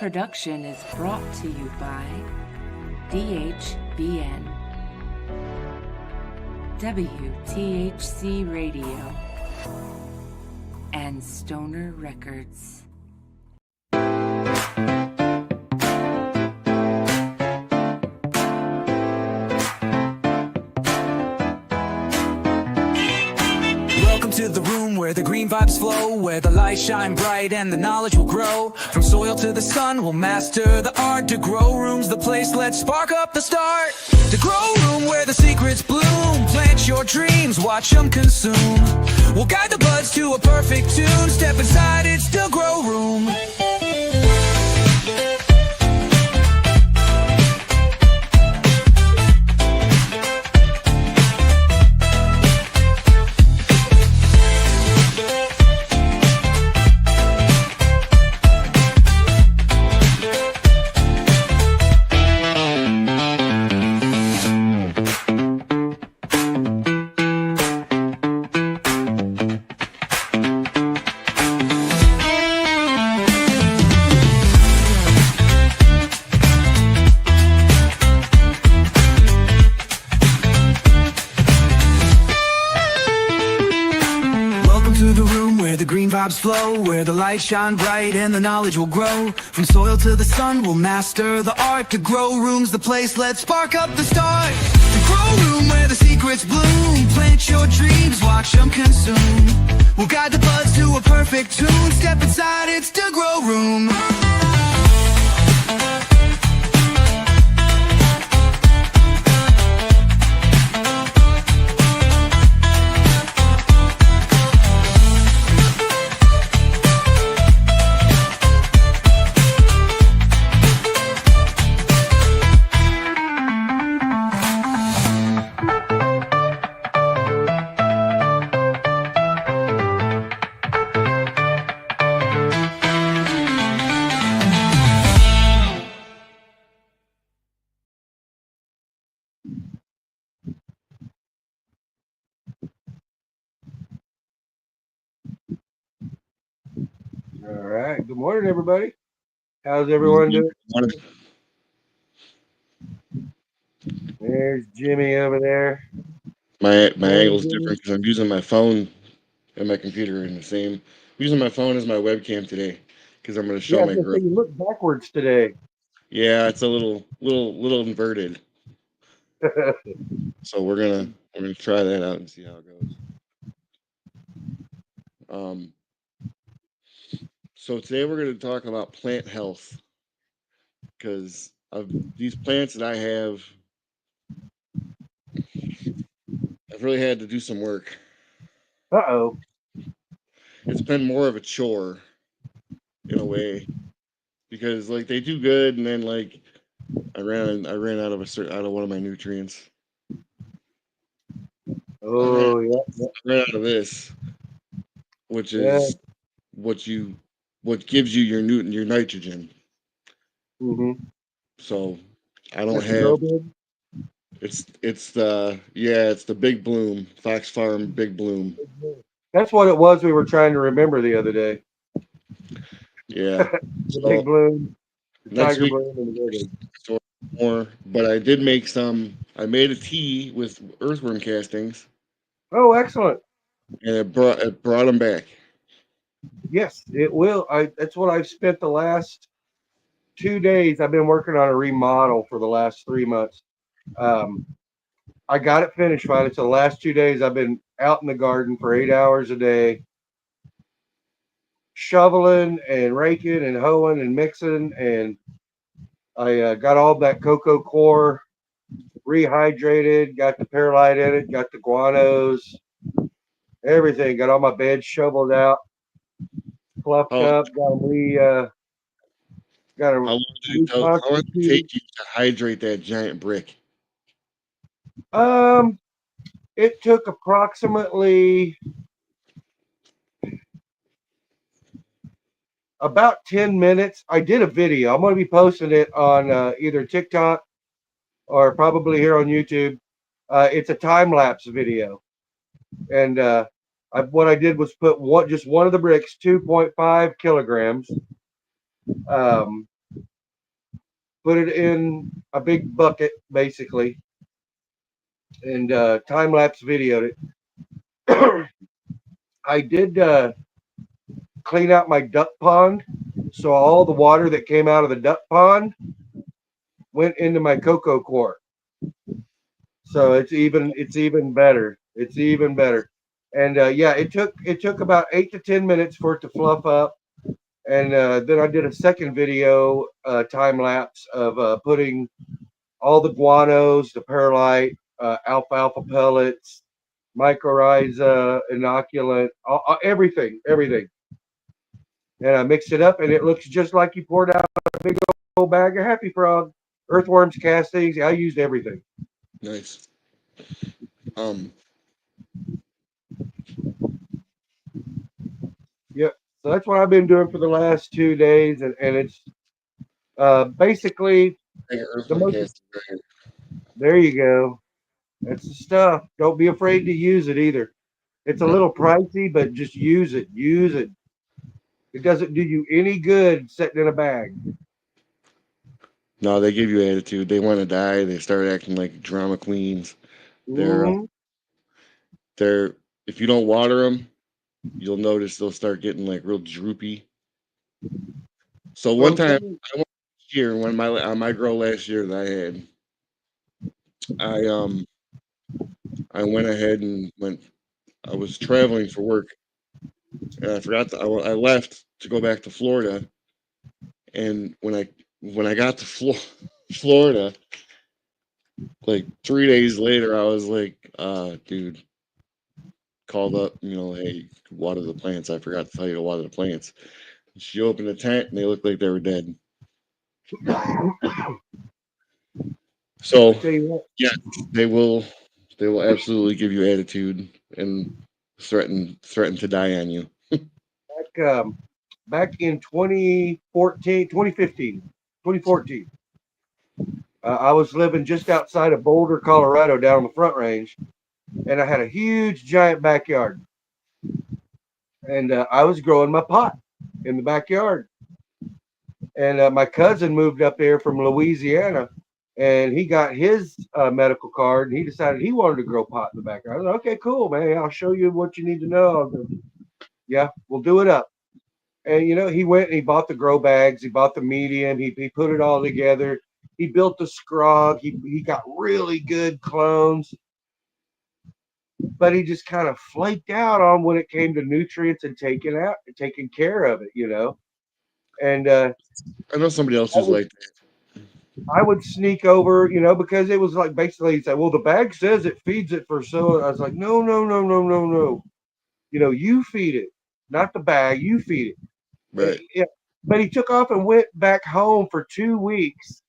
production is brought to you by DHBN, WTHC Radio, and Stoner Records. To the room where the green vibes flow, where the lights shine bright and the knowledge will grow. From soil to the sun, we'll master the art. To grow room's the place, let's spark up the start. The grow room where the secrets bloom. Plant your dreams, watch them consume. We'll guide the buds to a perfect tune. Step inside, it's the grow room. Flow where the lights shine bright and the knowledge will grow. From soil to the sun, we'll master the art. To grow room's the place, let's spark up the start. The grow room where the secrets bloom. Plant your dreams, watch them consume. We'll guide the buds to a perfect tune. Step inside, it's the grow room. All right. Good morning, everybody. How's everyone doing? There's Jimmy over there. My angle's different because I'm using my phone and my computer in the same. I'm using my phone as my webcam today because I'm going to show my girl. You look backwards today. Yeah, it's a little inverted. So we're gonna try that out and see how it goes. So today we're going to talk about plant health because of these plants that I have. I've really had to do some work. Uh-oh. It's been more of a chore in a way because like they do good and then like I ran out of one of my nutrients. Oh, yeah. I ran out of this, which is what gives you your nitrogen. Mm-hmm. So I don't have. It's the Big Bloom, Fox Farm Big Bloom. That's what it was we were trying to remember the other day. Yeah. The Big Bloom, the Tiger Bloom, and the Big more, but I did make some. I made a tea with earthworm castings. Oh, excellent! And it brought them back. Yes, it will. That's what I've spent the last 2 days. I've been working on a remodel for the last 3 months. I got it finished finally. So the last 2 days I've been out in the garden for 8 hours a day, shoveling and raking and hoeing and mixing, and I got all that cocoa core rehydrated, got the perlite in it, got the guanos, everything. Got all my beds shoveled out, fluffed up, got them got them. How long did it take you to hydrate that giant brick? It took approximately about 10 minutes. I did a video. I'm going to be posting it on either TikTok or probably here on YouTube. It's a time-lapse video. And what I did was put just one of the bricks, 2.5 kilograms, put it in a big bucket, basically, and time-lapse videoed it. I did clean out my duck pond, so all the water that came out of the duck pond went into my cocoa core. So it's even better. It's even better. And yeah, it took about 8 to 10 minutes for it to fluff up. And then I did a second video time lapse of putting all the guanos, the perlite, alfalfa pellets, mycorrhiza, inoculant, everything. And I mixed it up, and it looks just like you poured out a big old bag of Happy Frog, earthworms, castings. I used everything. Nice. Um, Yep. So that's what I've been doing for the last 2 days, and it's basically I got the earthworm most. casting right here. There you go. That's the stuff. Don't be afraid to use it either. It's a Right. little pricey, but just use it. Use it. It doesn't do you any good sitting in a bag. No, they give you attitude. They want to die. They start acting like drama queens. They're Hmm. they're if you don't water them, you'll notice they'll start getting like real droopy. So Well, one I'm time, telling I went last year when my on my grow last year that I had, I I went ahead and went. I was traveling for work, and I forgot I left to go back to Florida. And when I got to Florida, like 3 days later, I was like, dude, called up, hey, water the plants. I forgot to tell you to water the plants. She opened the tent and they looked like they were dead. I So tell you what. yeah, they will absolutely give you attitude and threaten to die on you. Back in 2014, 2015, 2014, I was living just outside of Boulder, Colorado, down on the Front Range, and I had a huge, giant backyard, and I was growing my pot in the backyard. And my cousin moved up there from Louisiana, and he got his medical card, and he decided he wanted to grow pot in the backyard. I was like, okay, cool, man. I'll show you what you need to know. I'll go, yeah, we'll do it up. And he went and he bought the grow bags, he bought the medium, he put it all together. He built the scrog. He got really good clones, but he just kind of flaked out on when it came to nutrients and taking care of it. And I know somebody else I who's would like I would sneak over, because it was like basically he said, well, the bag says it feeds it for so. I was like, no, no, no, no, no, no. You feed it, not the bag. You feed it. right, Yeah. But he took off and went back home for 2 weeks,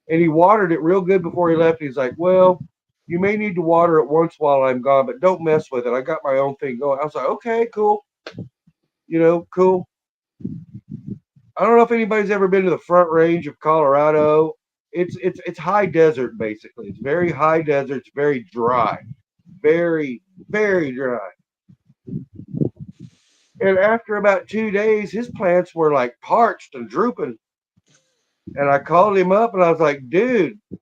and he watered it real good before he left. He's like, well, you may need to water it once while I'm gone, but don't mess with it. I got my own thing going. I was like, okay, cool. Cool. I don't know if anybody's ever been to the Front Range of Colorado. It's high desert basically. It's very high desert. It's very dry, very very dry. And after about 2 days, his plants were like parched and drooping. And I called him up and I was like, dude, do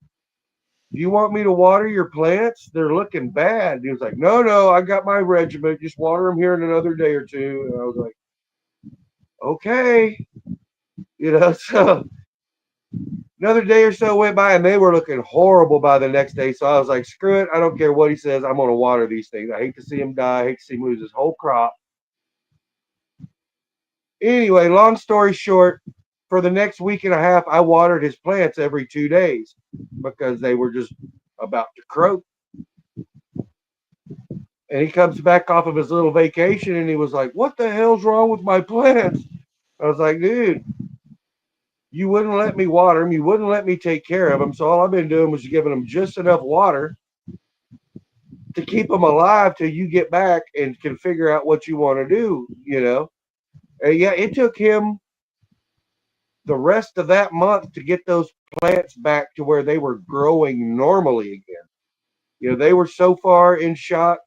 you want me to water your plants? They're looking bad. He was like, no, no, I got my regimen. Just water them here in another day or two. And I was like, okay, so another day or so went by and they were looking horrible by the next day. So I was like, screw it. I don't care what he says. I'm going to water these things. I hate to see him die. I hate to see him lose his whole crop. Anyway, long story short, for the next week and a half, I watered his plants every 2 days because they were just about to croak. And he comes back off of his little vacation and he was like, what the hell's wrong with my plants? I was like, dude, you wouldn't let me water them. You wouldn't let me take care of them. So all I've been doing was giving them just enough water to keep them alive till you get back and can figure out what you want to do. And yeah, it took him the rest of that month to get those plants back to where they were growing normally again. They were so far in shot.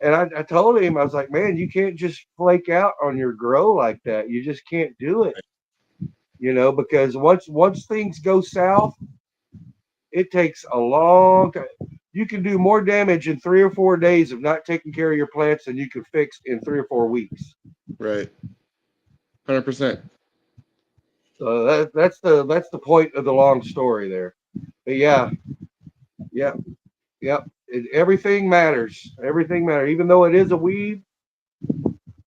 And I told him, I was like, man, you can't just flake out on your grow like that. You just can't do it. because once things go south, it takes a long time. You can do more damage in 3 or 4 days of not taking care of your plants than you can fix in 3 or 4 weeks. Right. 100%. So that's the point of the long story there. But yeah, yeah, yeah. Everything matters. Everything matters. Even though it is a weed,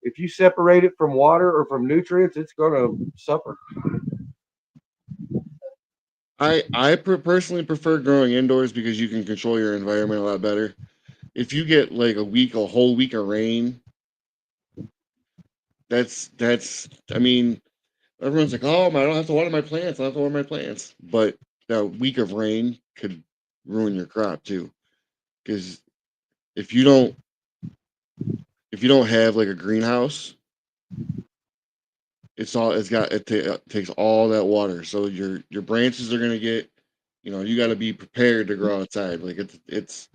if you separate it from water or from nutrients, it's gonna suffer. I personally prefer growing indoors because you can control your environment a lot better. If you get like a whole week of rain, that's I mean, everyone's like, "Oh, I don't have to water my plants. I don't have to water my plants." But that week of rain could ruin your crop too. Because if you don't if you don't have like a greenhouse, it takes all that water. So your branches are gonna get, you got to be prepared to grow outside. Like it's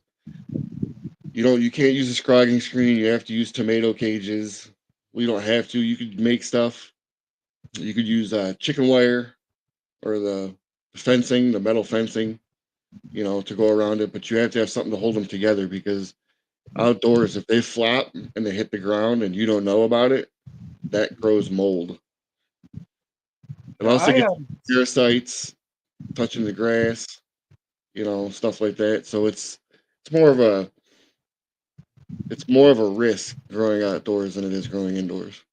you can't use a scrogging screen. You have to use tomato cages. Well, you don't have to. You could make stuff. You could use chicken wire or the metal fencing, to go around it. But you have to have something to hold them together because outdoors, if they flop and they hit the ground and you don't know about it, that grows mold. It Now also I gets parasites touching the grass, stuff like that. So it's more of a it's more of a risk growing outdoors than it is growing indoors.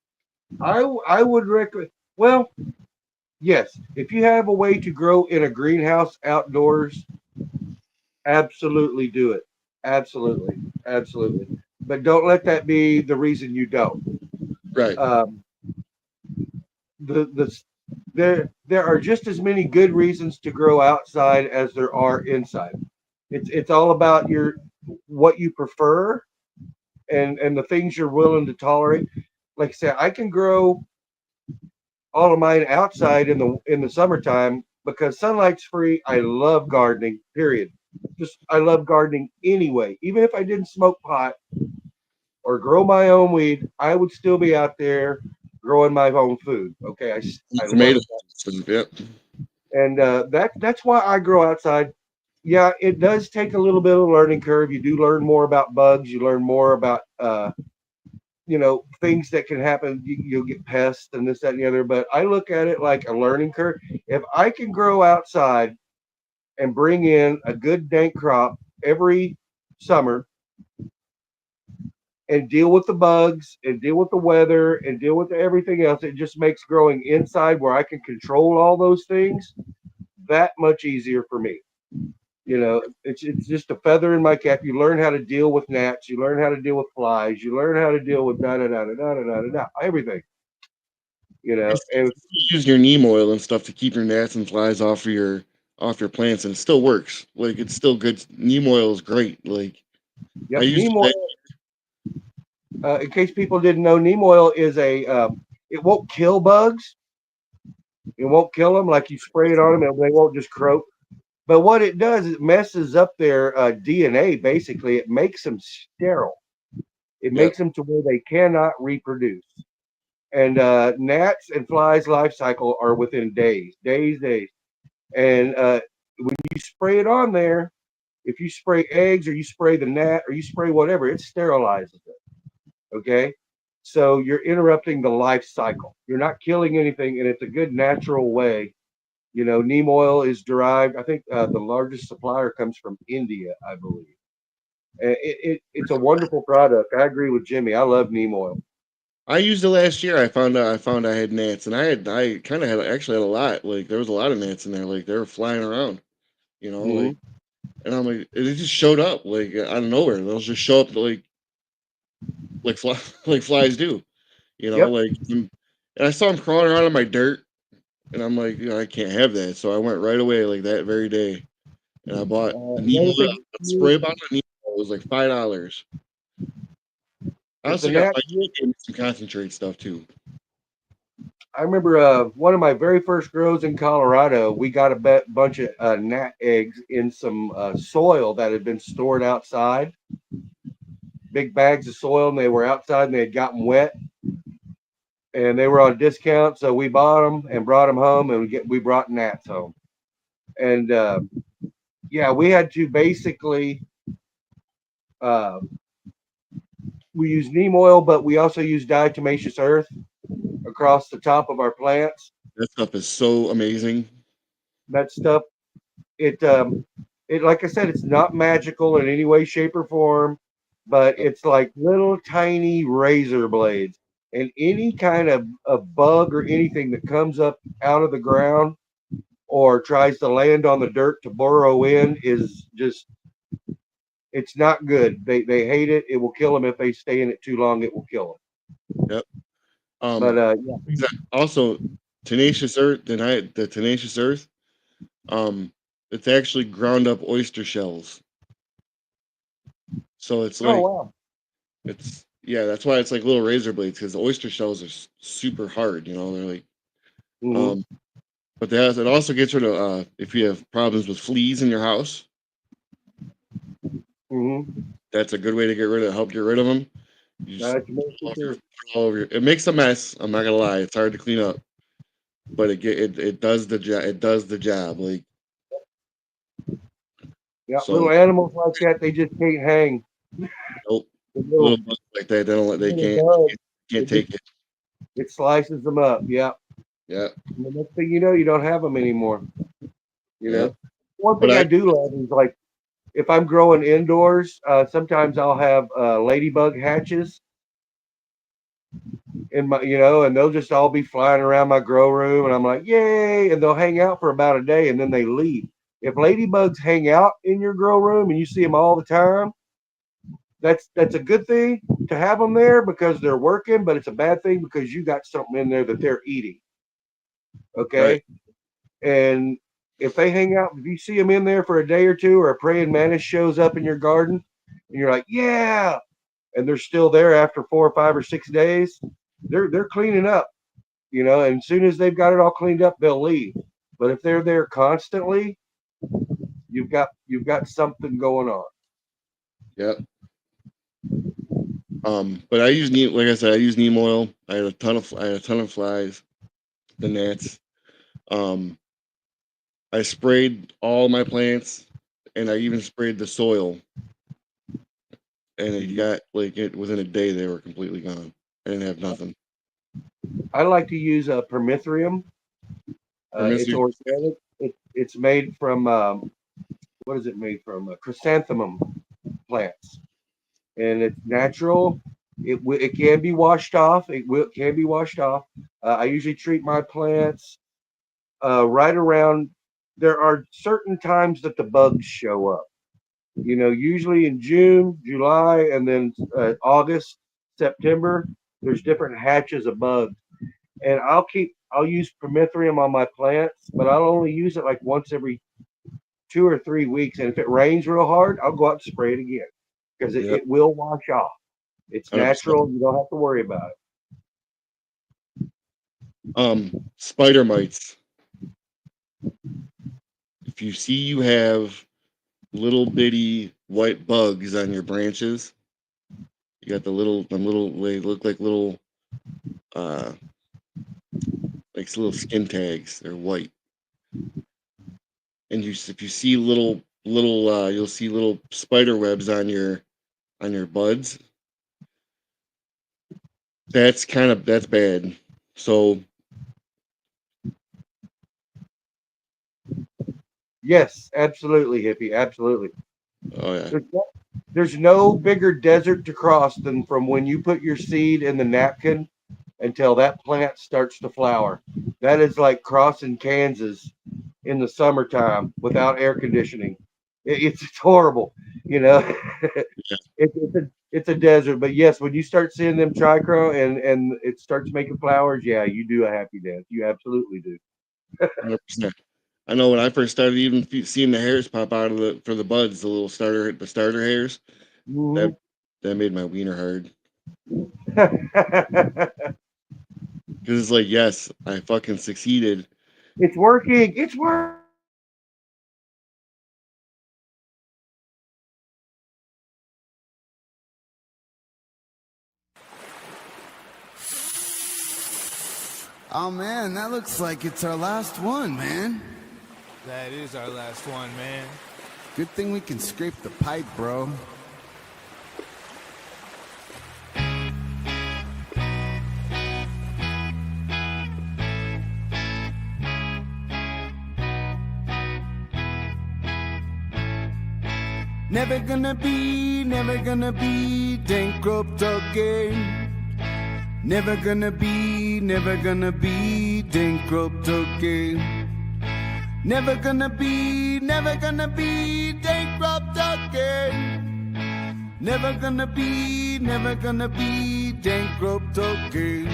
I would recommend. Well, yes, if you have a way to grow in a greenhouse outdoors, absolutely do it. Absolutely, absolutely. But don't let that be the reason you don't. Right. Um, the there are just as many good reasons to grow outside as there are inside. It's all about your what you prefer and the things you're willing to tolerate. Like I said, I can grow all of mine outside in the summertime because sunlight's free. I love gardening. Period. Just I love gardening anyway. Even if I didn't smoke pot or grow my own weed, I would still be out there growing my own food. Okay, I love Tomatoes. it, Yep. and that's why I grow outside. Yeah, it does take a little bit of a learning curve. You do learn more about bugs. You learn more about things that can happen. You'll get pests and this, that, and the other. But I look at it like a learning curve. If I can grow outside and bring in a good dank crop every summer and deal with the bugs and deal with the weather and deal with everything else, it just makes growing inside where I can control all those things that much easier for me. It's just a feather in my cap. You learn how to deal with gnats. You learn how to deal with flies. You learn how to deal with da da da da da da da da everything. And You use your neem oil and stuff to keep your gnats and flies off your plants, and it still works. Like it's still good. Neem oil is great. Like I yep, used neem it. oil. In case people didn't know, neem oil is it won't kill bugs. It won't kill them like you spray it on them, and they won't just croak. But what it does, it messes up their DNA. Basically, it makes them sterile. It Yep. makes them to where they cannot reproduce. And gnats and flies life cycle are within days. And when you spray it on there, if you spray eggs or you spray the gnat or you spray whatever, it sterilizes it. Okay. So you're interrupting the life cycle. You're not killing anything, and it's a good natural way. Neem oil is derived. I think the largest supplier comes from India, I believe. It's a wonderful product. I agree with Jimmy. I love neem oil. I used it last year. I found I had gnats, and I kind of had actually had a lot. Like there was a lot of gnats in there. Like they were flying around. Hmm. Like, and I'm like, it just showed up like out of nowhere. They'll just show up like fly, like flies do. Yep. And I saw them crawling around in my dirt, and I'm like, I can't have that. So I went right away like that very day, and I bought the neem Another oil, thing, a spray bottle of neem oil. It was like $5. I if the also got gnat, my unit gave me some concentrate stuff too. I remember one of my very first grows in Colorado. We got a bunch of gnat eggs in some soil that had been stored outside, big bags of soil, and they were outside and they had gotten wet. and they were on discount, so we bought them and brought them home, and we brought gnats home. And yeah, we had to basically uh, we use neem oil, but we also use diatomaceous earth across the top of our plants. That stuff is so amazing. That stuff, it it like I said, it's not magical in any way, shape, or form, but it's like little tiny razor blades. And any kind of bug or anything that comes up out of the ground or tries to land on the dirt to burrow in is just, it's not good. They hate it. It will kill them if they stay in it too long. It will kill Yep. them. But yeah. Also, tenacious earth, the tenacious earth, it's actually ground up oyster shells. So it's Oh like wow. it's yeah, that's why it's like little razor blades because the oyster shells are super hard. You know, they're like Hmm. um, but it also gets rid of if you have problems with fleas in your house. Hmm. That's a good way to help get rid of them. You just Diatomaceous earth. put it all over it makes a mess. I'm not gonna lie, it's hard to clean up, but it does the job. It does the job. Like Yeah, so, little animals like that, they just can't hang. nope. The Little little, bugs like that, they little can't bug, take it. it slices them up. Yeah. Yeah, And the next thing you know, you don't have them anymore. You yeah. know, one But thing I I do love is like if I'm growing indoors, sometimes I'll have ladybug hatches in my, and they'll just all be flying around my grow room, and I'm like, yay! And they'll hang out for about a day, and then they leave. If ladybugs hang out in your grow room and you see them all the time, that's a good thing to have them there because they're working, but it's a bad thing because you got something in there that they're eating. right. Okay, and if they hang out, if you see them in there for a day or two, or a praying mantis shows up in your garden, and you're like, yeah, and they're still there after 4 or 5 or 6 days, they're cleaning up, and as soon as they've got it all cleaned up, they'll leave. But if they're there constantly, you've got something going on. Yeah. But I use neem. Like I said, I use neem oil. I had a ton of flies, the gnats. Um, I sprayed all my plants, and I even sprayed the soil. And it got like it within a day they were completely gone. I didn't have nothing. I like to use a permethrium. It's Permissive. organic. It's made from what is it made from? Chrysanthemum plants, and it's natural. It can be washed off. Can be washed off. I usually treat my plants right around. There are certain times that the bugs show up. Usually in June, July, and then August, September. There's different hatches of bugs, and I'll use permethrium on my plants, but I'll only use it like once every 2 or 3 weeks. And if it rains real hard, I'll go out and spray it again because it, Yep, it will wash off. It's 100%. natural. You don't have to worry about Spider mites. If you see you have little bitty white bugs on your branches, you got them little, they look uh, like little skin tags. They're white. And if you see you'll see little spider webs on your buds. That's bad. So it. Yes, absolutely, hippie. Absolutely. oh yeah, There's no, there's no bigger desert to cross than from when you put your seed in the napkin until that plant starts to flower. That is like crossing Kansas in the summertime without air conditioning. It's horrible, you know. It's a desert, but yes, when you start seeing them tricro and it starts making flowers, yeah, you do a happy dance. You absolutely do. 100%. I know when I first started even seeing the hairs pop out of the buds, the starter hairs, that Mhm. that made my wiener hard because it's like yes, I fucking succeeded. It's working. It's working. Oh man, that looks like it's our last one, man. That is our last one, man. Good thing we can scrape the pipe, bro. Never gonna be bankrupt again. Never gonna be bankrupt again. Never gonna be bankrupt again. Never gonna be bankrupt again.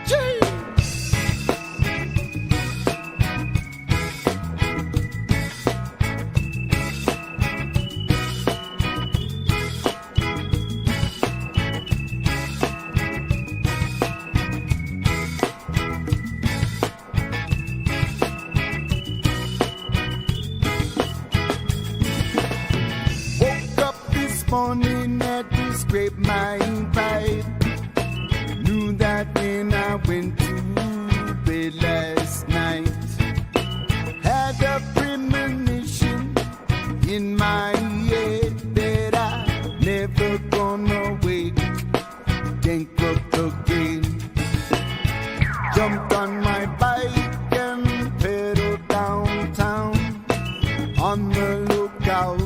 Gee! Morning had to scrape my pipe. Knew that when I went to bed last night. Had a premonition in my head that I never gonna wake bankrupt again. Jumped on my bike and pedaled downtown on the lookout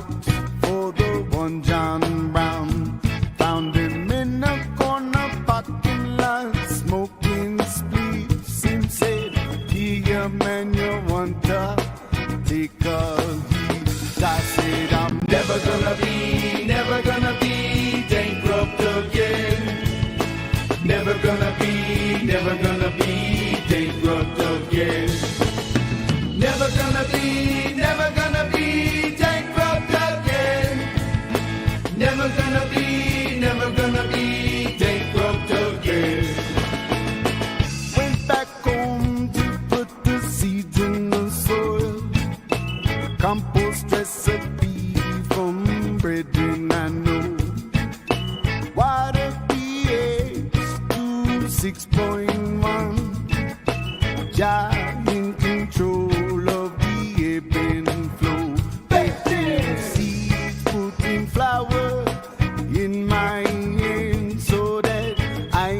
for the one John Brown. Found him in a corner parking lot smoking spliffs and said, "Here, man, you want to take a hit?" I said, "I'm never gonna be bankrupt again. Never gonna be bankrupt again. Never gonna be bankrupt again. Never gonna be bankrupt again." Went back home to put the seeds in the soil. Compost recipe from brethren I know. Water pH to 6.1. Jah in control of the ebb and flow. Planting seeds, putting flower in my hand so that I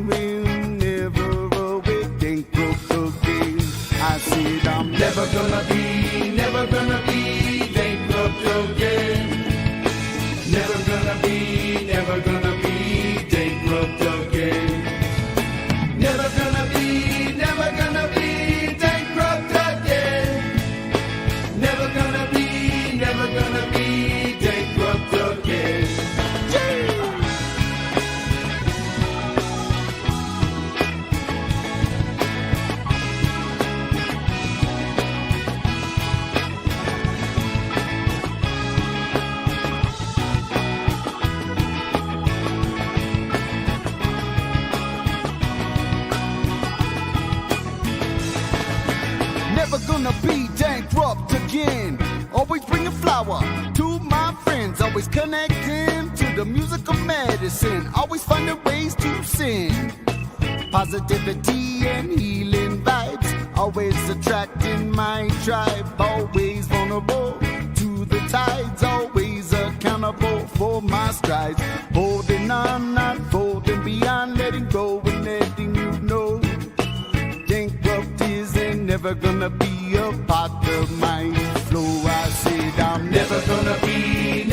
will never awake bankrupt again. I said I'm never gonna be bankrupt again. Never gonna be bankrupt again. Never gonna be bankrupt again. Never gonna be bankrupt again. Never gonna be bankrupt again. Always bring a flower to my friends. Always connecting to the music of medicine. Always finding ways to sing. Positivity and healing vibes. Always attracting my tribe. Always vulnerable to the tides. Always accountable for my strides. Holding on, not folding beyond. Letting go and letting you know. Bankrupt isn't never gonna be a part of my flow. I said I'm never gonna be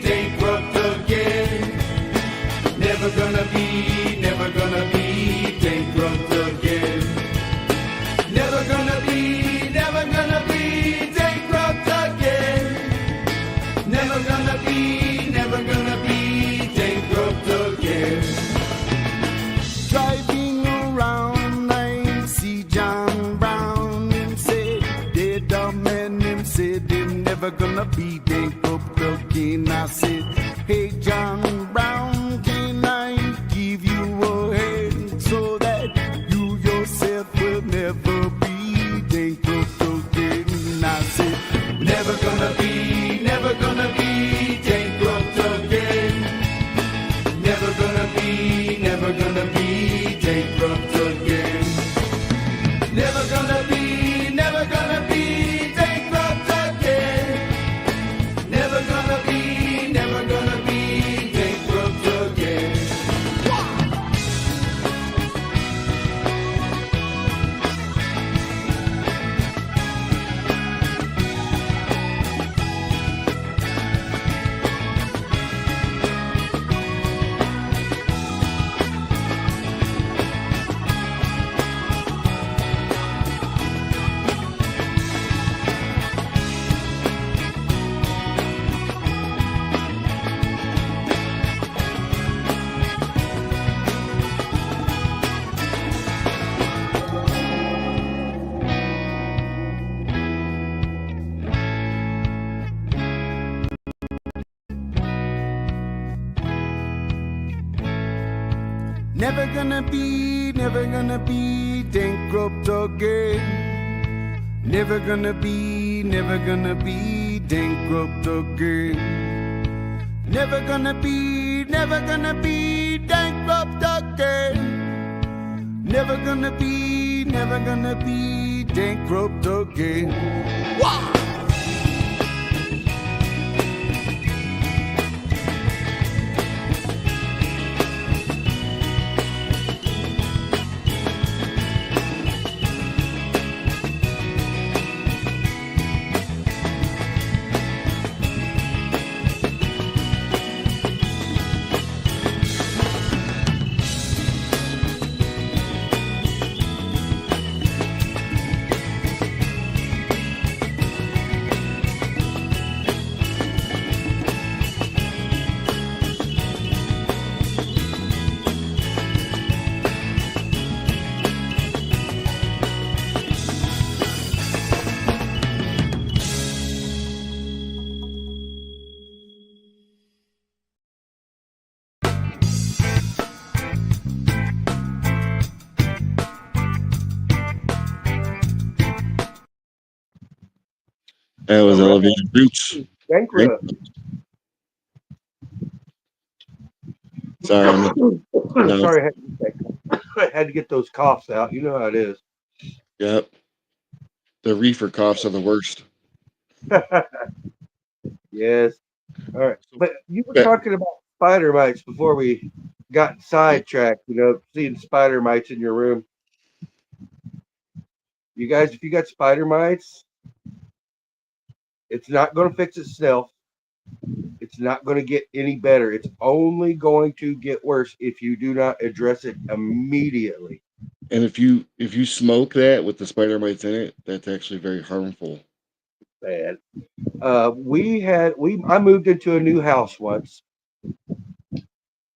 bankrupt again. Never gonna be bankrupt again. Never gonna be bankrupt again. Never gonna be bankrupt again. Driving around, I see John Brown and said, "Dead man," him said, "Him never gonna be bankrupt again." I said, "Hey John Brown, can I give you a hand so that you yourself will never be bankrupt again?" I said, never gonna be bankrupt again. Never gonna be bankrupt again. Never gonna be bankrupt again. Never gonna be bankrupt again. Never gonna be bankrupt again. Never gonna be bankrupt again. Wah! That was Elevated Roots. Bankrupt. Sorry, no. Sorry, I had to get those coughs out. You know how it is. Yep. The reefer coughs are the worst. Yes. All right. But you were Yeah. talking about spider mites before we got sidetracked, seeing spider mites in your room. You guys, if you got spider mites, it's not going to fix itself. It's not going to get any better. It's only going to get worse if you do not address it immediately. And if you smoke that with the spider mites in it, that's actually very harmful. Bad. I moved into a new house once,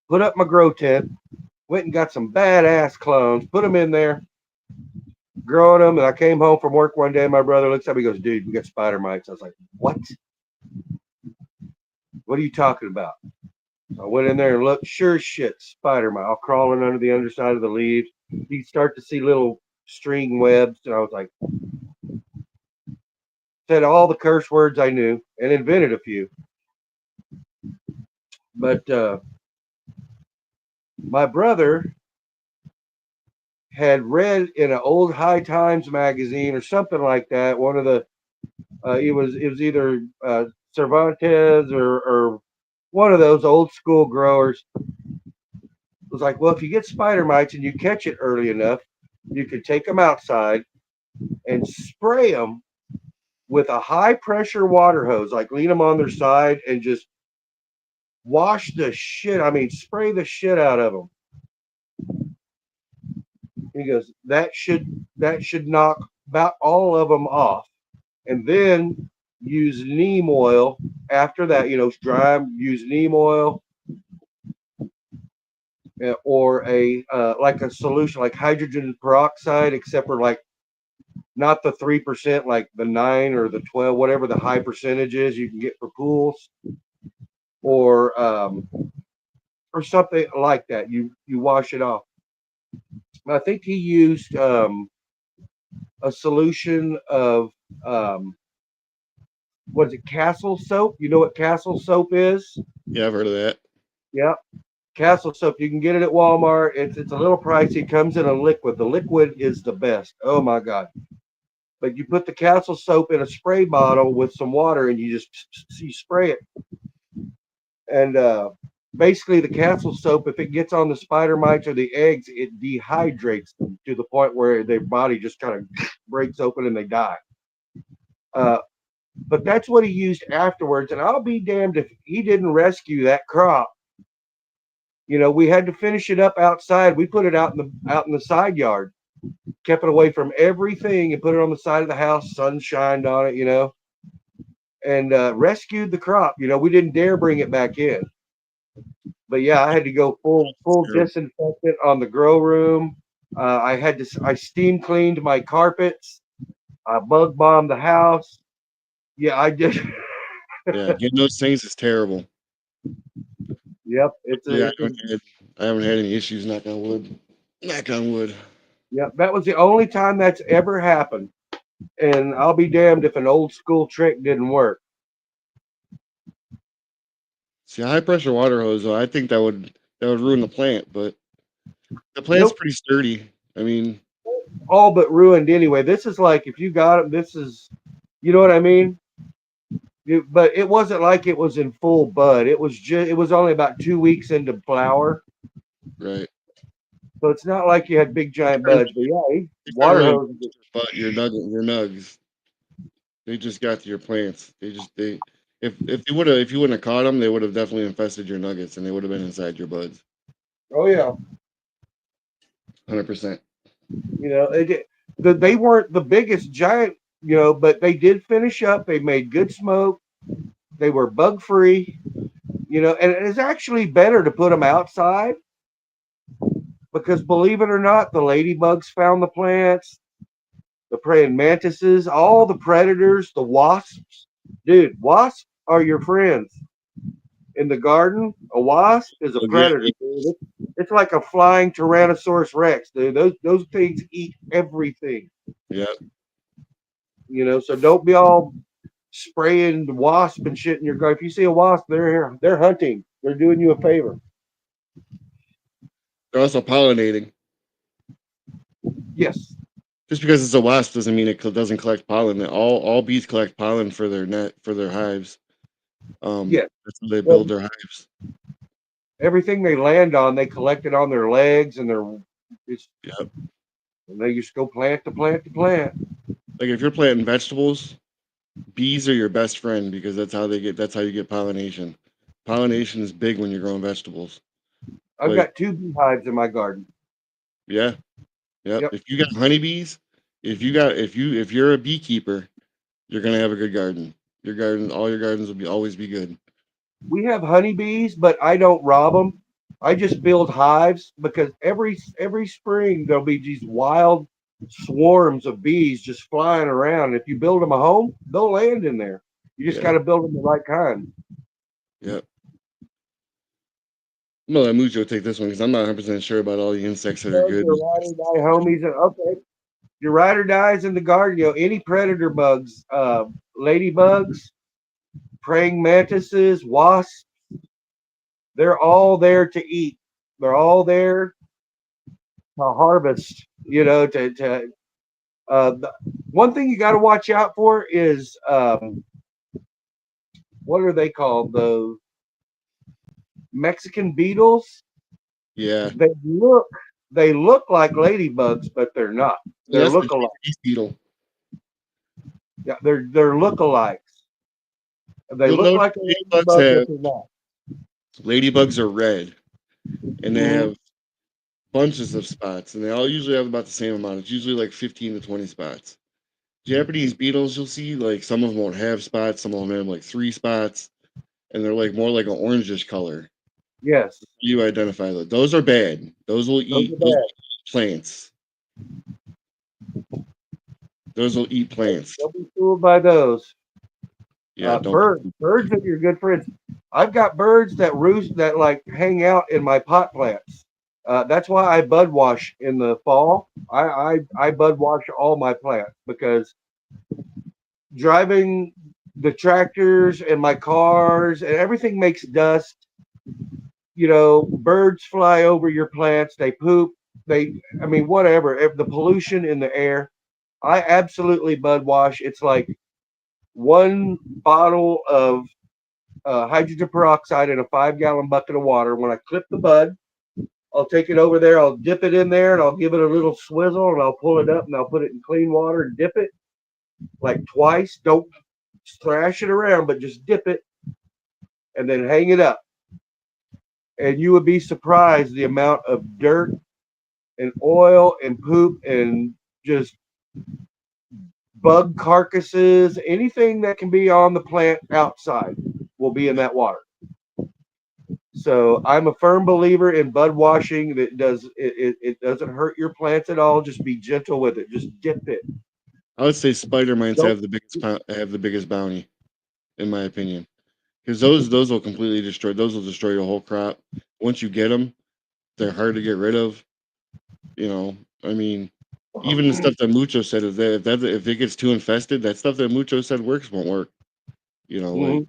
put up my grow tent, went and got some badass clones, put them in there, growing them. And I came home from work one day. My brother looks at me, and goes, "Dude, we got spider mites." I was like, "What? What are you talking about?" I went in there and looked. Sure as shit, spider mite all crawling under the underside of the leaves. You start to see little string webs, and I was like, said all the curse words I knew and invented a few. But my brother had read in an old High Times magazine or something like that. One of the it was either Cervantes or one of those old school growers. It was like, well, if you get spider mites and you catch it early enough, you can take them outside and spray them with a high pressure water hose, like lean them on their side and just wash the shit. I mean, spray the shit out of them. He goes, that should knock about all of them off, and then use neem oil after that. Dry them. Use neem oil or a like a solution like hydrogen peroxide, except for like not the 3%, like the 9 or the 12, whatever the high percentage is you can get for pools, or something like that. You wash it off. I think he used a solution of what is it, Castle soap? You know what Castle soap is? Yeah, I've heard of that. Yeah, Castle soap. You can get it at Walmart. It's a little pricey. It comes in a liquid. The liquid is the best. Oh my god! But you put the Castle soap in a spray bottle with some water, and you spray it. And basically, the Castle soap, if it gets on the spider mites or the eggs, it dehydrates them to the point where their body just kind of breaks open and they die. But that's what he used afterwards. And I'll be damned if he didn't rescue that crop. We had to finish it up outside. We put it out in the side yard, kept it away from everything, and put it on the side of the house. Sun shined on it, and rescued the crop. We didn't dare bring it back in. But yeah, I had to go full disinfectant on the grow room. I steam cleaned my carpets. I bug bombed the house. Yeah, I did. Yeah, getting those things is terrible. Yep, it's Yeah, a I haven't had any issues. Knock on wood. Knock on wood. yep. That was the only time that's ever happened, and I'll be damned if an old school trick didn't work. See, a high pressure water hose, though, I think that would ruin the plant, but the plant's Nope, pretty sturdy. I mean, all but ruined anyway. This is like if you got it, this is, you know what I mean. But it wasn't like it was in full bud. It was only about 2 weeks into flower, right. so it's not like you had big giant They buds. But yeah, aren't water really, hose. but your nugs, they just got to your plants. They if you wouldn't have caught them, they would have definitely infested your nuggets, and they would have been inside your buds. Oh yeah, 100%. you know they weren't the biggest giant, but they did finish up. They made good smoke. They were bug free, and it's actually better to put them outside because believe it or not, the ladybugs found the plants, the praying mantises, all the predators, the wasps. Dude, wasps are your friends in the garden. A wasp is a So yeah, predator, dude. It's like a flying Tyrannosaurus Rex, dude. Those things eat everything, yeah. So don't be all spraying wasp and shit in your garden. If you see a wasp, they're here. They're hunting. They're doing you a favor. They're also pollinating. Yes. Just because it's a wasp doesn't mean it doesn't collect pollen. All bees collect pollen for their net for their hives. Yes. That's how they Well, build their hives. everything they land on, they collect it on their legs and Yep. and they just go plant to plant to plant. Like if you're planting vegetables, bees are your best friend because that's how you get pollination. Pollination is big when you're growing vegetables. I've Like, got 2 beehives in my garden. yeah, yep. Yep. If you got honeybees, if you're a beekeeper, you're gonna have a good garden. All your gardens will always be good. We have honeybees, but I don't rob them. I just build hives because every spring there'll be these wild swarms of bees just flying around. If you build them a home, they'll land in there. You just Yeah, got to build them the right kind. yep. I'm gonna let Mucho take this one because I'm not 100% sure about all the insects that are good. Your ride or die homies, and okay, your ride or dies in the garden. Any predator bugs, ladybugs, praying mantises, wasps. They're all there to eat. They're all there to harvest. One thing you got to watch out for is what are they called? The Mexican beetles. Yeah, They look they look like ladybugs, but they're not. They're that's the lookalikes. Chinese beetle. Yeah, they're lookalikes. They You'll look notice like a ladybug, but they're not. ladybugs are red, and they Mhm. have bunches of spots, and they all usually have about the same amount. It's usually like 15 to 20 spots. Japanese beetles, you'll see like some of them won't have spots, some of them have like 3 spots, and they're like more like an orangish color. Yes, You identify those. Those are bad. those are Those will bad. eat plants. Those will eat plants. Don't be fooled by those. Yeah, don't. Birds are your good friends. I've got birds that roost that like hang out in my pot plants. That's why I bud wash in the fall. I bud wash all my plants because driving the tractors and my cars and everything makes dust. Birds fly over your plants. They poop. I mean, whatever. The pollution in the air. I absolutely bud wash. It's like one bottle of hydrogen peroxide in a 5-gallon bucket of water. When I clip the bud, I'll take it over there. I'll dip it in there and I'll give it a little swizzle and I'll pull it up and I'll put it in clean water and dip it like twice. Don't thrash it around, but just dip it and then hang it up. And you would be surprised the amount of dirt and oil and poop and just bug carcasses, anything that can be on the plant outside will be in that water. So I'm a firm believer in bud washing. It doesn't hurt your plants at all. Just be gentle with it. Just dip it. I would say spider mites Don't have the biggest bounty, in my opinion. because those will completely destroy. Those will destroy your whole crop. Once you get them, they're hard to get rid of. You know, I mean, even the stuff that Mucho said is that if it gets too infested, that stuff that Mucho said works won't work. You know, like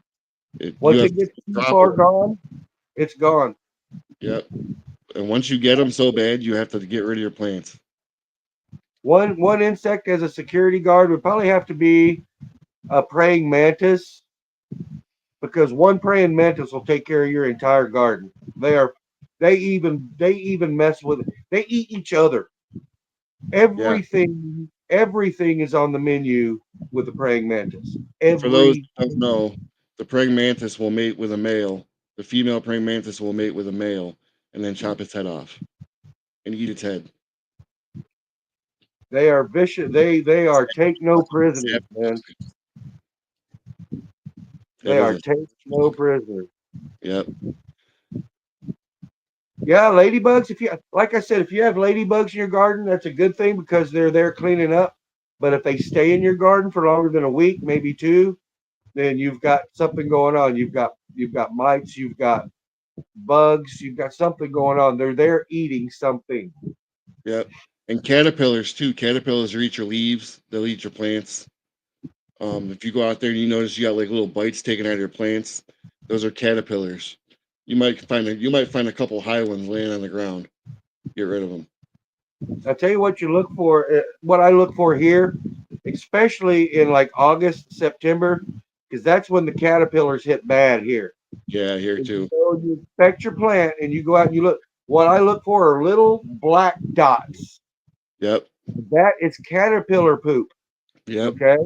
you Once have it to gets too drop far it. gone, it's gone. Yep. And once you get them so bad, you have to get rid of your plants. One insect as a security guard would probably have to be a praying mantis, because one praying mantis will take care of your entire garden. They even mess with it. They eat each other. Yeah. Everything is on the menu with the praying mantis. And for those Every who don't know, the praying mantis will mate with a male. The female praying mantis will mate with a male and then chop its head off and eat its head. They are vicious. They are take no prisoners, man. That They is are a take no prisoners. yep. Yeah, ladybugs. If you like I said, if you have ladybugs in your garden, that's a good thing because they're there cleaning up. But if they stay in your garden for longer than a week, maybe two, then you've got something going on. You've got mites, you've got bugs, you've got something going on. They're there eating something. Yep. And caterpillars too. Caterpillars will eat your leaves. They'll eat your plants. If you go out there and you notice you got like little bites taken out of your plants, those are caterpillars. You might find a couple high ones laying on the ground. Get rid of them. I'll tell you what you look for. What I look for here, especially in like August, September, because that's when the caterpillars hit bad here. Yeah, here If you too. go and you inspect your plant and you go out and you look, what I look for are little black dots. Yep. That is caterpillar poop. Yep. Okay.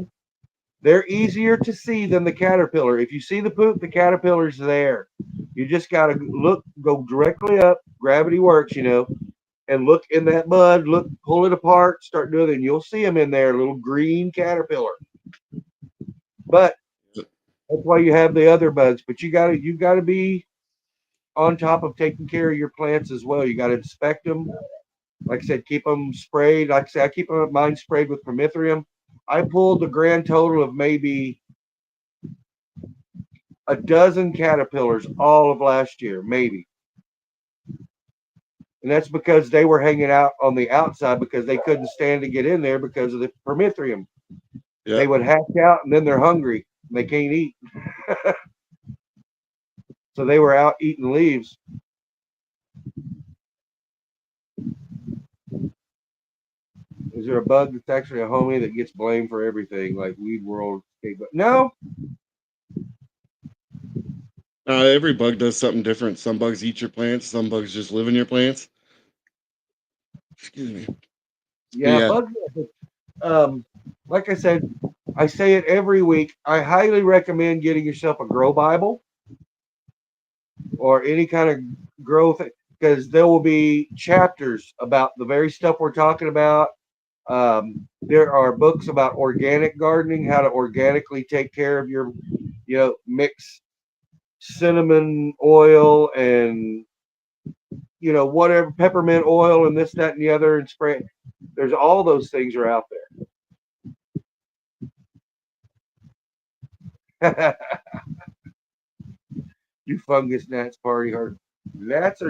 They're easier to see than the caterpillar. If you see the poop, the caterpillar's there. You just got to look, go directly up. Gravity works, and look in that mud, look, pull it apart, start doing it, and you'll see them in there, little green caterpillar. But that's why you have the other bugs. But you gotta be on top of taking care of your plants as well. You got to inspect them. Like I said, keep them sprayed. Like I said, I keep mine sprayed with permethrium. I pulled the grand total of maybe a dozen caterpillars all of last year, maybe. And that's because they were hanging out on the outside because they couldn't stand to get in there because of the permethrium. They Yep. would hatch out and then they're hungry and they can't eat. So they were out eating leaves. Is there a bug that's actually a homie that gets blamed for everything, like Weed World? But no, Every bug does something different. Some bugs eat your plants. Some bugs just live in your plants. Excuse me. But yeah, yeah, bugs. Like I said, I say it every week. I highly recommend getting yourself a grow Bible or any kind of growth, because there will be chapters about the very stuff we're talking about. There are books about organic gardening, how to organically take care of your, mix cinnamon oil and whatever, peppermint oil and this, that, and the other, and spray. There's all those things are out there. You fungus gnats party hard. Gnats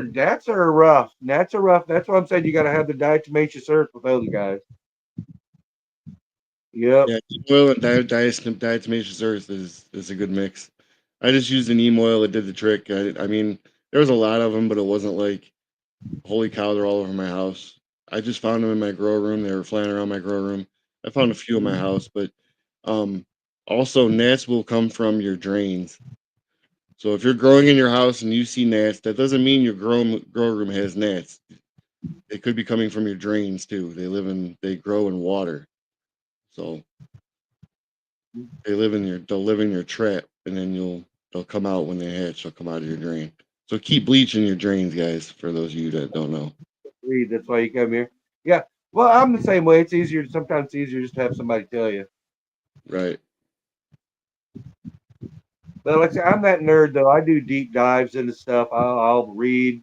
are rough. Gnats are rough. That's why I'm saying you got to have the diatomaceous earth with those guys. Yep. yeah. Neem oil and diatomaceous earth is a good mix. I just used the neem oil. It did the trick. I mean, there was a lot of them, but it wasn't like holy cow, they're all over my house. I just found them in my grow room. They were flying around my grow room. I found a few in my house, but um, also gnats will come from your drains. So if you're growing in your house and you see gnats, that doesn't mean your grow room has gnats. They could be coming from your drains too. They grow in water. So they'll live in your trap, and then they'll come out when they hatch. They'll come out of your drain. So keep bleaching your drains, guys. For those of you that don't know, Read. That's why you come here. Yeah. Well, I'm the same way. Sometimes it's easier just to have somebody tell you. right? But like I said, I'm that nerd though. I do deep dives into stuff. I'll read.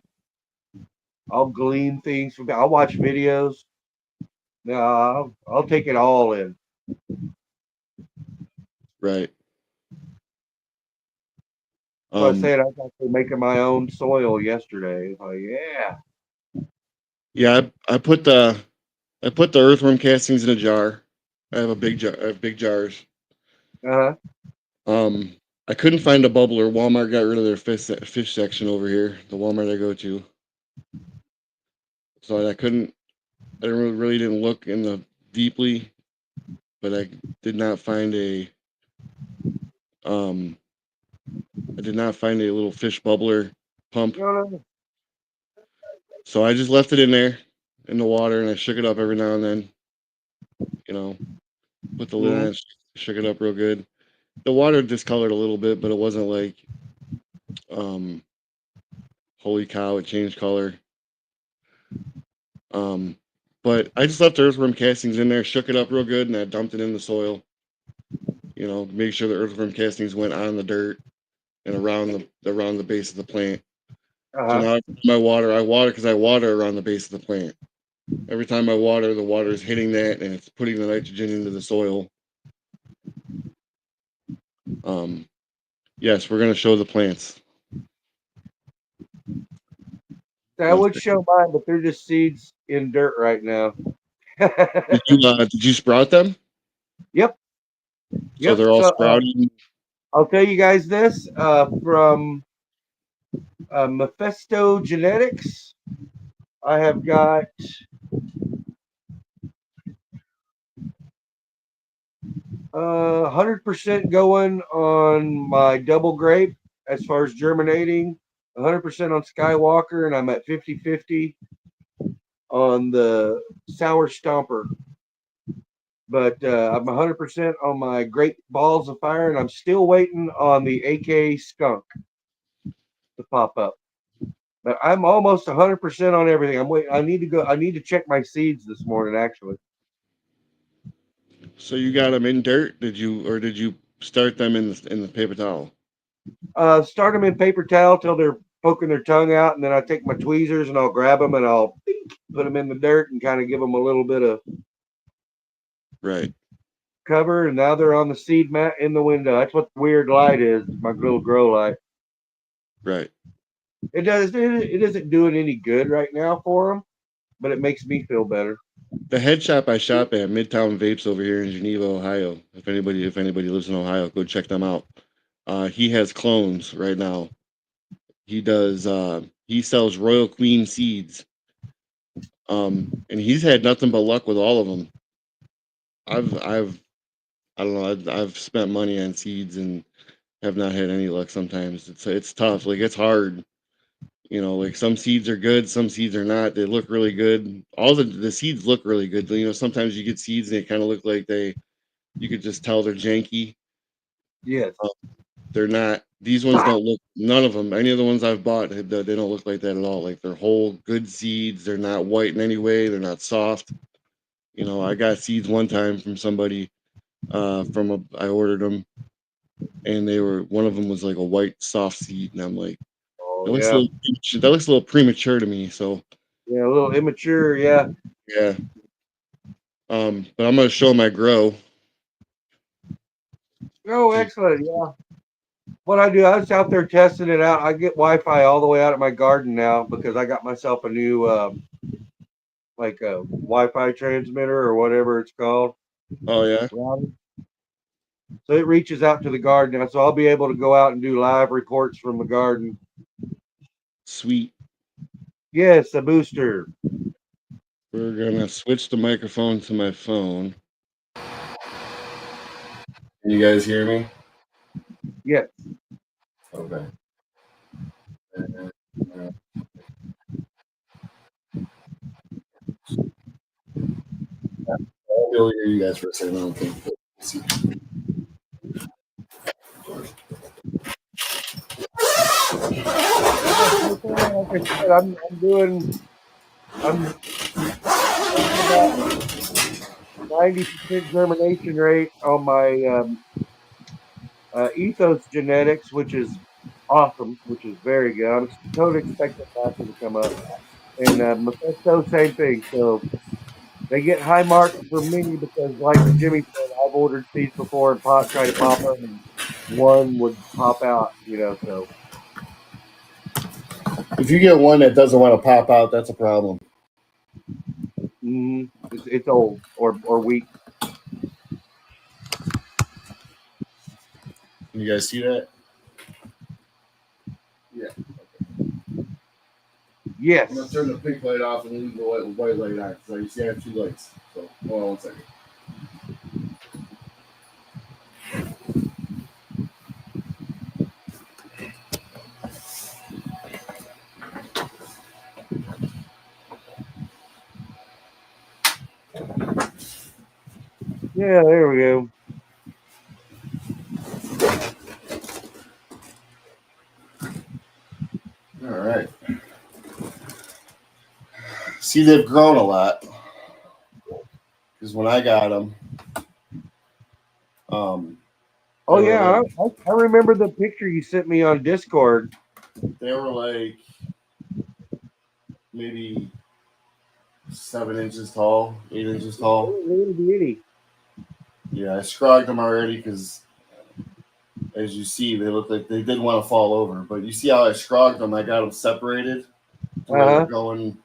I'll glean things from. I'll watch videos. No, I'll take it all in. Right. So I said I was actually making my own soil yesterday. Like, yeah. Yeah, I put the earthworm castings in a jar. I have a big jar. I have big jars. Uh-huh. I couldn't find a bubbler. Walmart got rid of their fish section over here. The Walmart I go to, so I couldn't. I really didn't look in the deeply, but I did not find a. Um, I did not find a little fish bubbler pump. No. So I just left it in there in the water, and I shook it up every now and then. You know, put the lid on, it, shook it up real good. The water discolored a little bit, but it wasn't like, holy cow, it changed color. But I just left the earthworm castings in there, shook it up real good, and I dumped it in the soil. You know, make sure the earthworm castings went on the dirt and around the base of the plant. So now I water because I water around the base of the plant. Every time I water, the water is hitting that and it's putting the nitrogen into the soil. Yes, we're gonna show the plants. I would show mine, but they're just seeds in dirt right now. Did you sprout them? Yep. So they're all sprouting. I'll tell you guys this from Mephisto Genetics. I have got 100% going on my double grape as far as germinating, 100% on Skywalker, and I'm at 50-50 on the Sour Stomper. But I'm 100% on my Great Balls of Fire, and I'm still waiting on the AK Skunk to pop up. But I'm almost 100% on everything. I'm waiting. I need to check my seeds this morning, actually. So you got them in dirt? Did you start them in the paper towel? Start them in paper towel till they're poking their tongue out, and then I take my tweezers and I'll grab them and I'll put them in the dirt and kind of give them a little bit of cover. And now they're on the seed mat in the window. That's what the weird light is. My little grow light. Right. It isn't doing any good right now for them, but it makes me feel better. The head shop I shop at, Midtown Vapes over here in Geneva, Ohio. If anybody lives in Ohio, go check them out. He has clones right now. He does. He sells Royal Queen seeds. And he's had nothing but luck with all of them. I don't know. I've spent money on seeds and have not had any luck. Sometimes it's tough. Like, it's hard. You know, like, some seeds are good, some seeds are not. They look really good. All the seeds look really good. You know, sometimes you get seeds and they kind of look like you could just tell they're janky. Yes. They're not. These ones don't look. None of them. Any of the ones I've bought, they don't look like that at all. Like, they're whole, good seeds. They're not white in any way. They're not soft. You know, I got seeds one time from somebody. I ordered them, and one of them was like a white soft seed, and I'm like, that looks a little premature to me. So yeah, a little immature. Yeah. Yeah. But I'm gonna show my grow. Oh, excellent. Yeah. What I do, I was out there testing it out. I get Wi-Fi all the way out of my garden now because I got myself a new like a Wi-Fi transmitter or whatever it's called. Oh yeah. So it reaches out to the garden now. So I'll be able to go out and do live reports from the garden. Sweet. Yes, a booster. We're gonna switch the microphone to my phone. Can you guys hear me? Yes. Okay. I'll hear you guys for a second. Okay. Like I said, I'm about 90% germination rate on my Ethos Genetics, which is awesome, which is very good. I'm totally expecting that to come up. And Mephisto, same thing. So they get high marks from me because, like Jimmy said, I've ordered seeds before and tried to pop them, and one would pop out, you know. So If you get one that doesn't want to pop out, that's a problem. It's old or weak. Can you guys see that? Yeah. Yes. I'm gonna turn the pink light off and leave the white light on. So you see, I have two lights. So hold on 1 second. Yeah, there we go. All right. See, they've grown a lot. Because when I got them, Oh they were yeah, like, I remember the picture you sent me on Discord. they were like maybe 7 inches tall, 8 inches tall. Little bitty. Yeah, I scrogged them already because, as you see, they look like they did want to fall over. But you see how I scrogged them? I got them separated to where they're going.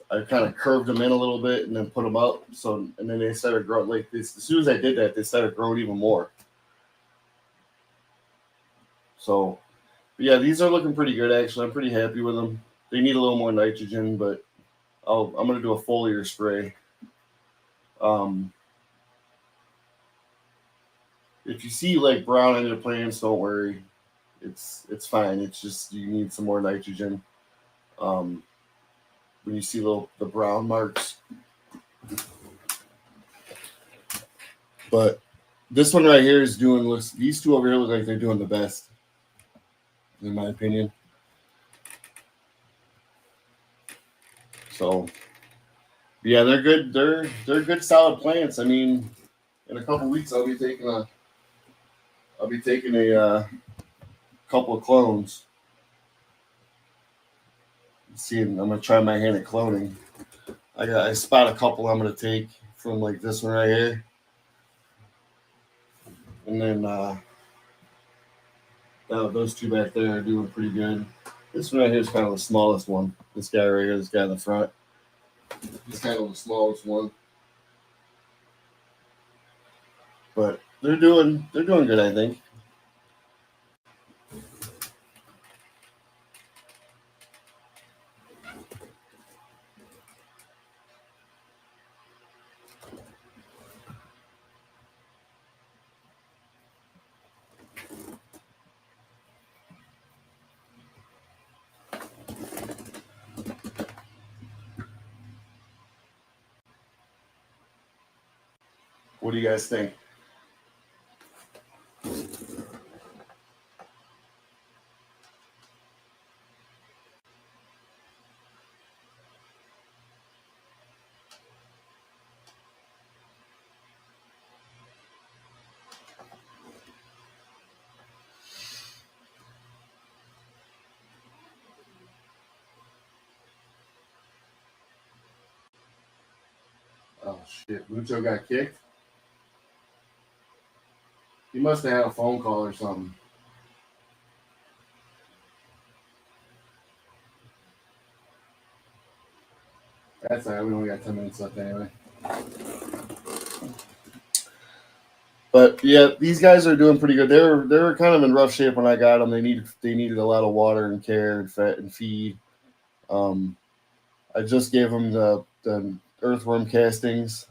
I kind of curved them in a little bit and then put them up. So, and then they started growing like this. As soon as I did that, they started growing even more. So, yeah, these are looking pretty good actually. I'm pretty happy with them. They need a little more nitrogen, but I'm gonna do a foliar spray. If you see like brown on your plants, don't worry. It's fine. It's just you need some more nitrogen. When you see the brown marks. But this one right here is these two over here look like they're doing the best, in my opinion. So yeah, they're good. They're good solid plants. I mean, in a couple weeks I'll be taking a couple of clones. See, I'm gonna try my hand at cloning. I spot a couple I'm gonna take from like this one right here. And then those two back there are doing pretty good. This one right here is kind of the smallest one. This guy right here, this guy in the front. He's kind of the smallest one. But they're doing good, I think. What do you guys think? Oh shit, Mucho got kicked. He must have had a phone call or something. That's all right. We only got 10 minutes left anyway. But yeah, these guys are doing pretty good. They were kind of in rough shape when I got them. They needed a lot of water and care and fed and feed. I just gave them the earthworm castings,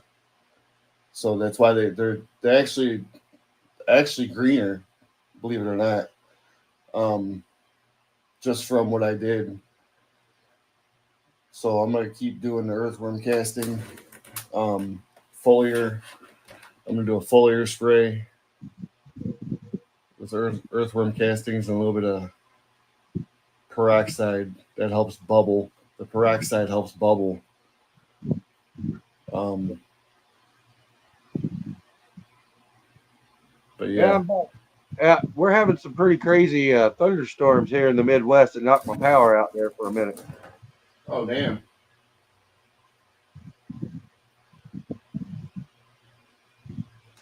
so that's why they're actually greener, believe it or not. Just from what I did. So I'm gonna keep doing the earthworm casting, foliar. I'm gonna do a foliar spray with earthworm castings and a little bit of peroxide that helps bubble. The peroxide helps bubble. But yeah. We're having some pretty crazy thunderstorms here in the Midwest that knocked my power out there for a minute. Oh damn.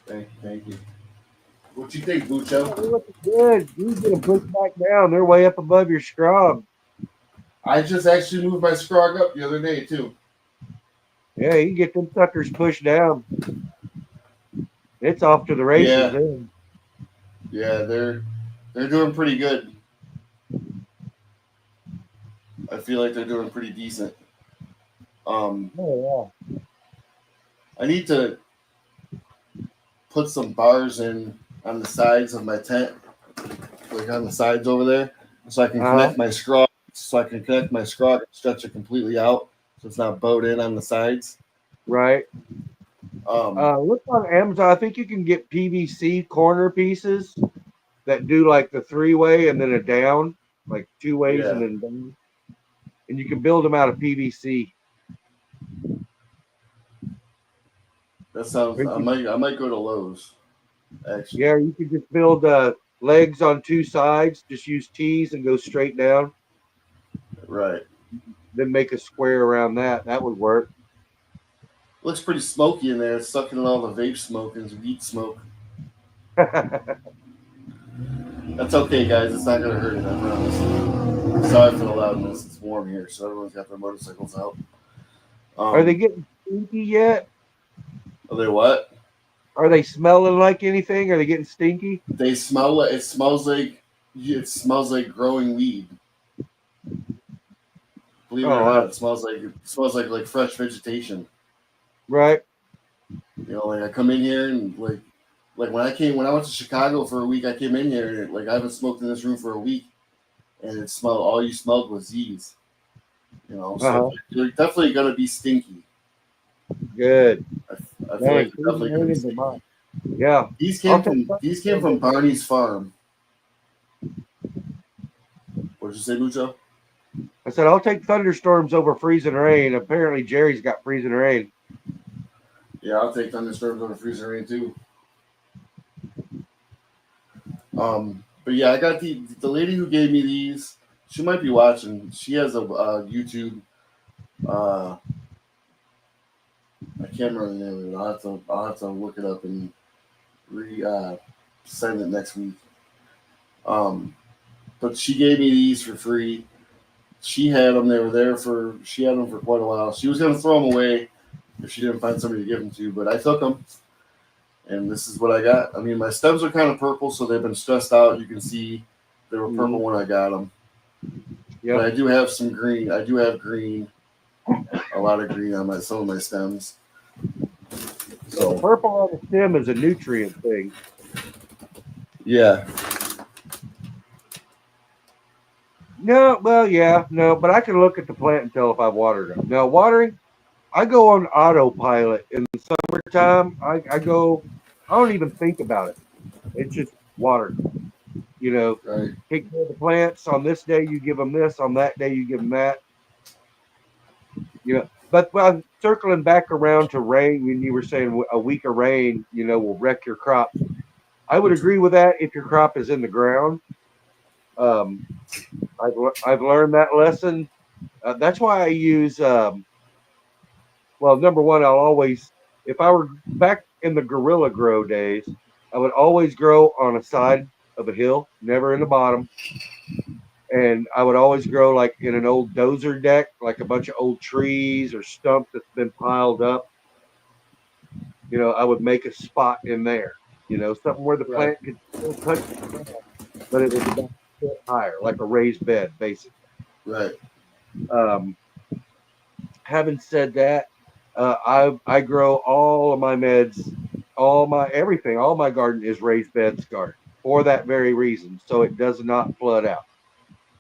Thank you. What you think, Mucho? They look good. You get them pushed back down. They're way up above your scrub. I just actually moved my scrog up the other day too. Yeah, you can get them suckers pushed down. It's off to the races Yeah, then. yeah, they're doing pretty good. I feel like they're doing pretty decent. Oh I need to put some bars in on the sides of my tent, like on the sides over there, so I can yeah. connect my scrog. So I can connect my scrog and stretch it completely out, so it's not bowed in on the sides. Right. Um, Look on Amazon. I think you can get PVC corner pieces that do like the 3-way and then a down, like 2 ways and yeah, then down. And you can build them out of PVC. that sounds. Or you I could- might go to Lowe's actually. yeah, you could just build legs on 2 sides. Just use T's and go straight down. Right. Then make a square around that. That would work. Looks pretty smoky in there. It's sucking in all the vape smoke and weed smoke. That's okay, guys. It's not gonna hurt it. I promise. Sorry for the loudness. It's warm here, so everyone's got their motorcycles out. Are they getting stinky yet? Are they what? Are they smelling like anything? Are they getting stinky? They smell like it smells like growing weed. Believe it or Oh, not, it smells like fresh vegetation. right. You know, like I come in here and like when I went to Chicago for a week, I came in here and like I haven't smoked in this room for a week, and it smelled all you smelled was Z's. You know, so they're definitely gonna be stinky. Good. I feel like they're definitely gonna be Dang, stinky. yeah. These came from Barney's farm. What did you say, Mucho? I said I'll take thunderstorms over freezing rain. Apparently Jerry's got freezing rain. Yeah, I'll take thunderstorms over freezing rain too. But yeah, I got the lady who gave me these. She might be watching. She has a YouTube. I can't remember the name of it. I'll have to look it up and send it next week. But she gave me these for free. She had them. She had them for quite a while. She was gonna throw them away if she didn't find somebody to give them to, but I took them. And this is what I got. I mean, my stems are kind of purple, so they've been stressed out. You can see they were purple when I got them. Yeah. But I do have some green. I do have green, a lot of green on some of my stems. So Purple on the stem is a nutrient thing. yeah, No, well, yeah, no, but I can look at the plant and tell if I've watered them. Now, watering, I go on autopilot in the summertime. I don't even think about it. It's just water. You know, right. take care of the plants. On this day, you give them this. On that day, you give them that. You know, but well, circling back around to rain, when you were saying a week of rain, will wreck your crop. I would agree with that if your crop is in the ground. I've learned that lesson. That's why I use. Well, number one, I'll always, if I were back in the Gorilla Grow days, I would always grow on a side of a hill, never in the bottom. And I would always grow like in an old dozer deck, like a bunch of old trees or stump that's been piled up. I would make a spot in there, something where the plant could still touch the ground, but it was about a foot higher, like a raised bed, basically. Right. Having said that, I grow all of my meds, all my garden is raised beds garden for that very reason, so it does not flood out.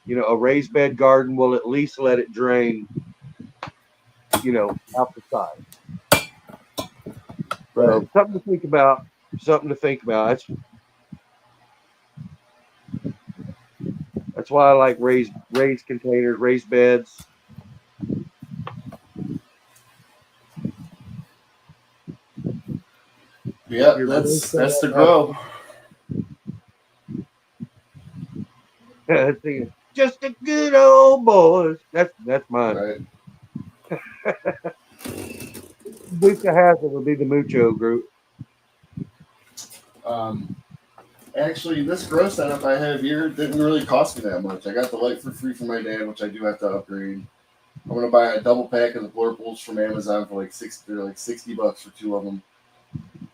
A raised bed garden will at least let it drain, out the side. Right. So something to think about. That's why I like raised containers, raised beds. Yeah, that's the grow. Just a good old boys. That's mine. Right. Duke the Hazard would be the Mucho group. Actually, this grow setup I have here didn't really cost me that much. I got the light for free from my dad, which I do have to upgrade. I'm gonna buy a double pack of the floor pools from Amazon for like $60 for 2 of them.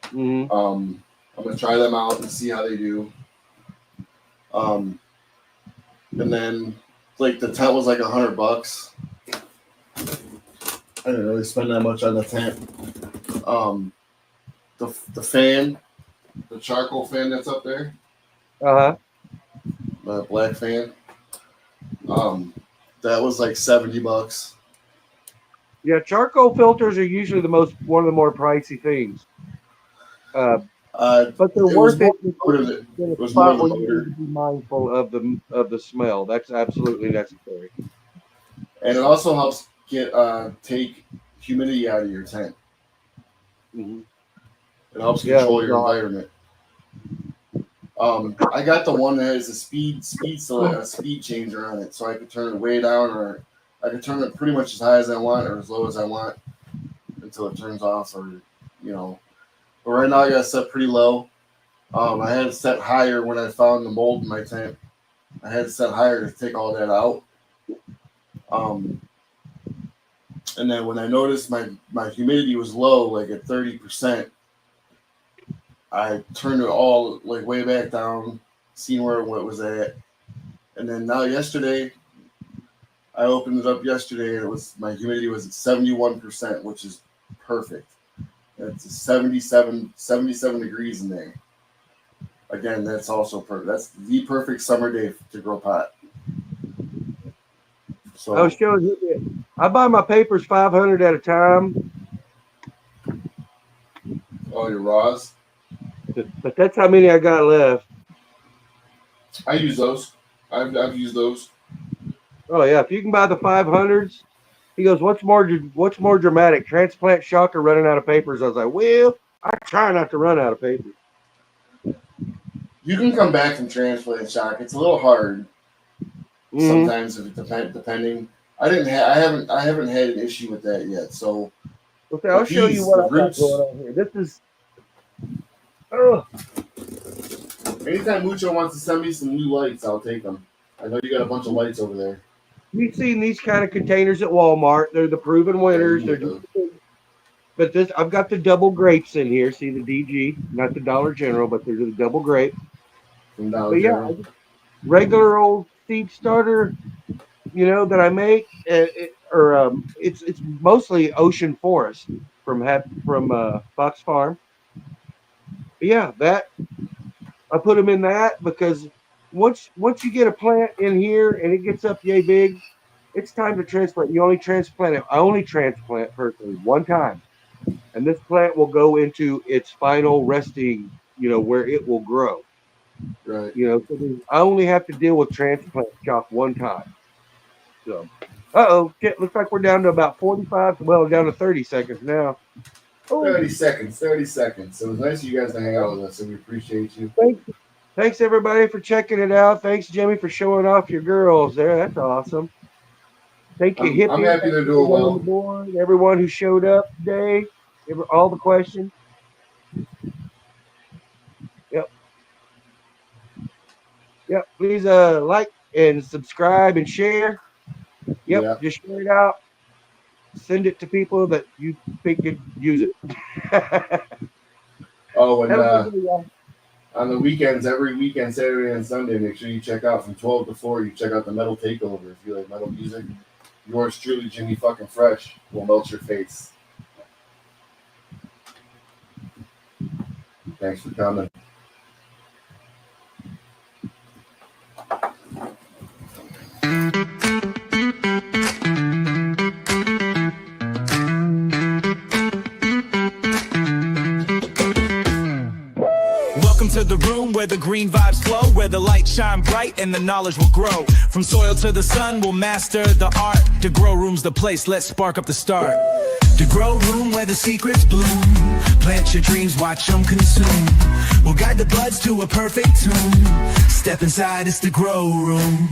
Mm-hmm. I'm gonna try them out and see how they do. And then like the tent was like $100. I didn't really spend that much on the tent. The fan, the charcoal fan that's up there, Uh-huh. the black fan. That was like $70. Yeah, charcoal filters are usually one of the more pricey things. But they're worth it. It was more the motor. To be mindful of the smell. That's absolutely necessary. And it also helps take humidity out of your tent. Mm-hmm. It helps control your environment. I got the one that has a speed changer on it, so I could turn it way down, or I could turn it pretty much as high as I want or as low as I want until it turns off, or But right now I got it set pretty low. I had it set higher when I found the mold in my tent. I had it set higher to take all that out. And then when I noticed my humidity was low, like at 30%, I turned it all like way back down, seeing where it was at. And then now yesterday, I opened it up yesterday and my humidity was at 71%, which is perfect. It's 77 degrees in there. Again, that's also perfect. That's the perfect summer day to grow pot. So I was showing you. I buy my papers 500 at a time. Oh, your raws? But that's how many I got left. I use those. I've used those. Oh yeah, if you can buy the 500s, he goes, "What's more dramatic, transplant shock or running out of papers?" I was like, "Well, I try not to run out of papers." You can come back from transplant shock. It's a little hard sometimes if it depending. I haven't had an issue with that yet. So okay, I'll show you what I've got going on here. This is. Anytime Mucho wants to send me some new lights, I'll take them. I know you got a bunch of lights over there. You've seen these kind of containers at Walmart. They're the proven winners. But I've got the double grapes in here. See the DG, not the Dollar General, but they're the double grape. From Dollar General. Regular old seed starter, that I make. It's mostly Ocean Forest from Fox Farm. But yeah, that I put them in that because once you get a plant in here and it gets up yay big, it's time to transplant. You only transplant it. I only transplant personally one time, and this plant will go into its final resting, where it will grow. Right. So I only have to deal with transplant shock one time. So, looks like we're down to about 45. Well, down to 30 seconds now. 30 seconds. It was nice of you guys to hang out with us, and we appreciate you. Thanks everybody for checking it out. Thanks, Jimmy, for showing off your girls there. That's awesome. Thank you, Hippie. I'm happy they're doing well. Board, everyone who showed up today, all the questions. Yep. Please like and subscribe and share. Yep. Just share it out. Send it to people that you think could use it. Oh, and on the weekends, every weekend, Saturday and Sunday, make sure you check out from 12 to 4. You check out the Metal Takeover if you like metal music. Yours truly, Jimmy fucking Fresh, will melt your face. Thanks for coming. To the room where the green vibes flow, where the light shine bright and the knowledge will grow. From soil to the sun, we'll master the art. To grow room's the place, let's spark up the start. The grow room where the secrets bloom. Plant your dreams, watch them consume. We'll guide the buds to a perfect tune. Step inside, it's the grow room.